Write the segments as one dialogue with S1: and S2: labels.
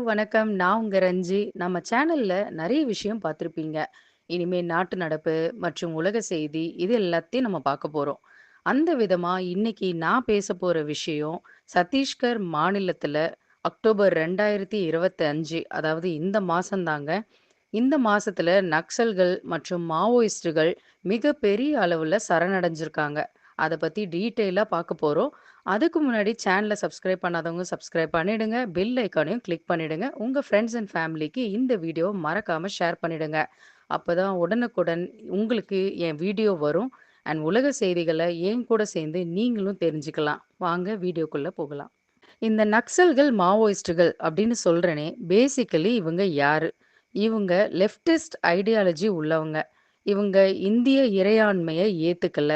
S1: வணக்கம். நான் உங்க ரஞ்சி. நம்ம சேனல்ல நெறைய விஷயம் பார்த்திருப்பீங்க. இனிமே நாட்டு நடப்பு மற்றும் உலக செய்தி இது எல்லாத்தையும் நம்ம பார்க்க போறோம். அந்த விதமா இன்னைக்கு நான் பேசப் போற விஷயம், சத்தீஸ்கர் மாநிலத்தில அக்டோபர் 2025 அதாவது இந்த மாசம் தாங்க. இந்த மாசத்துல நக்சல்கள் மற்றும் மாவோயிஸ்டுகள் மிகப்பெரிய அளவுல சரணடைஞ்சிருக்காங்க. அத பத்தி டீட்டெயிலா பார்க்க போறோம். அதுக்கு முன்னாடி சேனல சப்ஸ்கிரைப் பண்ணாதவங்க சப்ஸ்கிரைப் பண்ணிடுங்க. பெல் ஐகானையும் கிளிக் பண்ணிடுங்க. உங்க ஃப்ரெண்ட்ஸ் அண்ட் ஃபேமிலிக்கு இந்த வீடியோவ மறக்காம ஷேர் பண்ணிடுங்க. அப்பதான் உடனுக்குடன் உங்களுக்கு என் வீடியோ வரும். அண்ட் உலக செய்திகள என் கூட சேர்ந்து நீங்களும் தெரிஞ்சுக்கலாம். வாங்க வீடியோக்குள்ள போகலாம். இந்த நக்சல்கள், மாவோயிஸ்டுகள் அப்படின்னு சொல்றேனே, பேசிக்கலி இவங்க யாரு? இவங்க லெஃப்டிஸ்ட் ஐடியாலஜி உள்ளவங்க. இவங்க இந்திய இறையாண்மைய ஏத்துக்கல.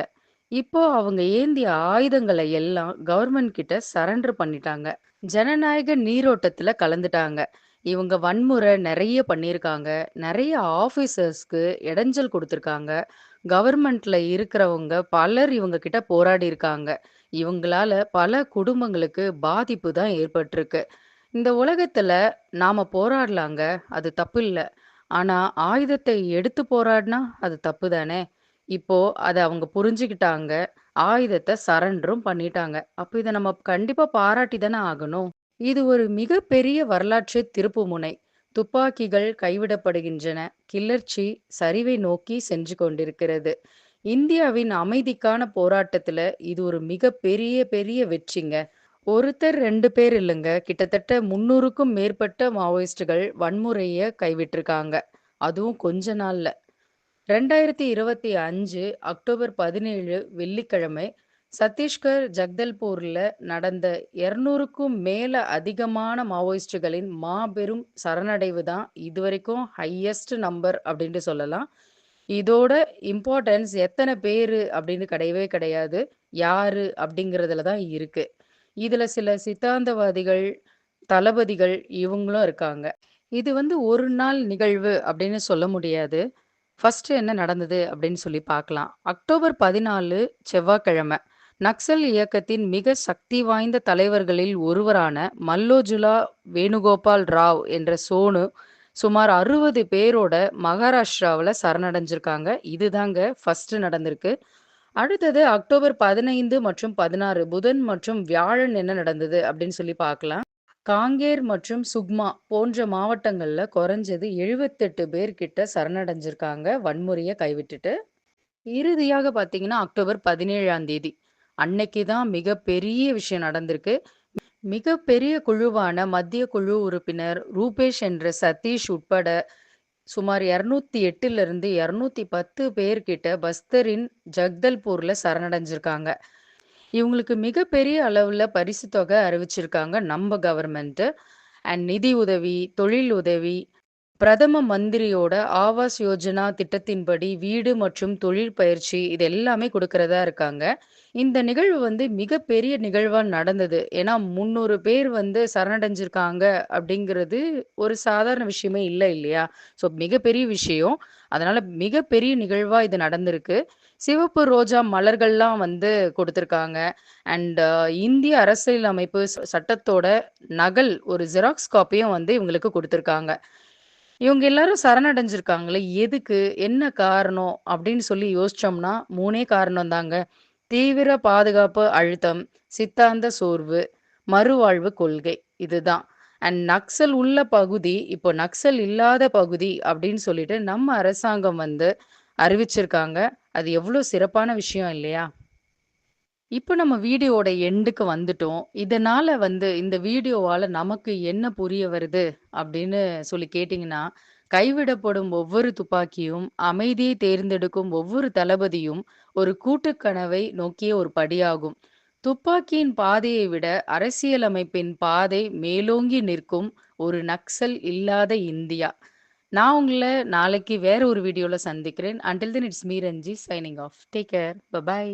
S1: இப்போ அவங்க ஏந்திய ஆயுதங்கள எல்லாம் கவர்மெண்ட் கிட்ட சரண்டர் பண்ணிட்டாங்க. ஜனநாயக நீரோட்டத்துல கலந்துட்டாங்க. இவங்க வன்முறை நெறைய பண்ணியிருக்காங்க. நெறைய ஆஃபீசர்ஸ்க்கு இடைஞ்சல் குடுத்துருக்காங்க. கவர்மெண்ட்ல இருக்கிறவங்க பலர் இவங்க கிட்ட போராடியிருக்காங்க. இவங்களால பல குடும்பங்களுக்கு பாதிப்பு தான் ஏற்பட்டிருக்கு. இந்த உலகத்துல நாம போராடலாங்க. அது தப்பில்ல. ஆனா ஆயுதத்தை எடுத்து போராடினா அது தப்பு தானே! இப்போ அத அவங்க புரிஞ்சுக்கிட்டாங்க. ஆயுதத்த சரண்டரும் பண்ணிட்டாங்க. அப்ப இத நம்ம கண்டிப்பா பாராட்டி தானே ஆகணும். இது ஒரு மிகப்பெரிய வரலாற்று திருப்புமுனை. துப்பாக்கிகள் கைவிடப்படுகின்றன. கிளர்ச்சி சரிவை நோக்கி சென்று கொண்டிருக்கிறது. இந்தியாவின் அமைதிக்கான போராட்டத்துல இது ஒரு மிகப்பெரிய பெரிய வெற்றிங்க. ஒருத்தர் 2 பேர் இல்லங்க. கிட்டத்தட்ட 300க்கும் மேற்பட்ட மாவோயிஸ்டுகள் வன்முறைய கைவிட்டிருக்காங்க. அதுவும் கொஞ்ச நாள்ல. 2025 அக்டோபர் 17 வெள்ளிக்கிழமை சத்தீஸ்கர் ஜக்தல்பூர்ல நடந்த 200க்கும் மேல அதிகமான மாவோயிஸ்டுகளின் மாபெரும் சரணடைவு தான் இதுவரைக்கும் ஹையஸ்ட் நம்பர் அப்படின்ட்டு சொல்லலாம். இதோட இம்பார்ட்டன்ஸ் எத்தன பேரு அப்படின்னு கிடையவே கிடையாது. யாரு அப்படிங்கிறதுல தான் இருக்கு. இதுல சில சித்தாந்தவாதிகள், தளபதிகள் இவங்களும் இருக்காங்க. இது வந்து ஒரு நாள் நிகழ்வு அப்படின்னு சொல்ல முடியாது. ஃபர்ஸ்ட் என்ன நடந்தது அப்படின்னு சொல்லி பார்க்கலாம். அக்டோபர் 14 செவ்வாய்க்கிழமை. நக்சல் இயக்கத்தின் மிக சக்தி வாய்ந்த தலைவர்களில் ஒருவரான மல்லோஜுலா வேணுகோபால் ராவ் என்ற சோனு சுமார் 60 பேரோட மகாராஷ்டிராவுல சரணடைஞ்சிருக்காங்க. இதுதாங்க ஃபர்ஸ்ட் நடந்திருக்கு. அடுத்தது அக்டோபர் 15 மற்றும் 16 புதன் மற்றும் வியாழன் என்ன நடந்தது அப்படின்னு சொல்லி பார்க்கலாம். காங்கேர் மற்றும் சுக்மா போன்ற மாவட்டங்கள்ல குறைஞ்சது 78 பேர் கிட்ட சரணடைஞ்சிருக்காங்க வன்முறைய கைவிட்டுட்டு. இறுதியாக பார்த்தீங்கன்னா, அக்டோபர் 17ஆம் தேதி. அன்னைக்கு தான் மிகப்பெரிய விஷயம் நடந்திருக்கு. மிகப்பெரிய குழுவான மத்திய குழு உறுப்பினர் ரூபேஷ் என்ற சதீஷ் உட்பட சுமார் 208லிருந்து 210 பேர் கிட்ட பஸ்தரின் ஜக்தல்பூர்ல சரணடைஞ்சிருக்காங்க. இவங்களுக்கு மிகப்பெரிய அளவுல பரிசு தொகை அறிவிச்சிருக்காங்க நம்ம கவர்மெண்ட். அண்ட் நிதி உதவி, தொழில் உதவி, பிரதம மந்திரியோட ஆவாஸ் யோஜனா திட்டத்தின்படி வீடு மற்றும் தொழில் பயிற்சி இது எல்லாமே குடுக்கிறதா இருக்காங்க. இந்த நிகழ்வு வந்து மிகப்பெரிய நிகழ்வா நடந்தது. ஏன்னா 300 பேர் வந்து சரணடைஞ்சிருக்காங்க அப்படிங்கிறது ஒரு சாதாரண விஷயமே இல்ல இல்லையா? ஸோ மிகப்பெரிய விஷயம். அதனால மிகப்பெரிய நிகழ்வா இது நடந்திருக்கு. சிவப்பு ரோஜா மலர்கள்லாம் வந்து குடுத்துருக்காங்க. அண்ட் இந்திய அரசியலமைப்பு சட்டத்தோட நகல் ஒரு ஜெராக்ஸ் காப்பியும் வந்து இவங்களுக்கு குடுத்துருக்காங்க. இவங்க எல்லாரும் சரணடைஞ்சிருக்காங்களே, எதுக்கு? என்ன காரணம்? அப்படின்னு சொல்லி யோசிச்சோம்னா, 3 காரணம் தாங்க. தீவிர பாதுகாப்பு அழுத்தம், சித்தாந்த சோர்வு, மறுவாழ்வு கொள்கை. இதுதான். அண்ட் நக்சல் உள்ள பகுதி, இப்போ நக்சல் இல்லாத பகுதி அப்படின்னு சொல்லிட்டு நம்ம அரசாங்கம் வந்து அறிவிச்சிருக்காங்க. அது எவ்ளோ சிறப்பான விஷயம் இல்லையா? இப்போ நம்ம வீடியோவோட எண்டுக்கு வந்துட்டோம். இதனால வந்து இந்த வீடியோவால நமக்கு என்ன புரிய வருது அப்படின்னு சொல்லி கேட்டீங்கன்னா, கைவிடப்படும் ஒவ்வொரு துப்பாக்கியும், அமைதியை தேர்ந்தெடுக்கும் ஒவ்வொரு தளபதியும் ஒரு கூட்டுக் கனவை நோக்கிய ஒரு படியாகும். துப்பாக்கியின் பாதையை விட அரசியலமைப்பின் பாதை மேலோங்கி நிற்கும் ஒரு நக்சல் இல்லாத இந்தியா. நான் உங்கள நாளைக்கு வேற ஒரு வீடியோல சந்திக்கிறேன். Until then it's me Ranji signing off. Take care. By.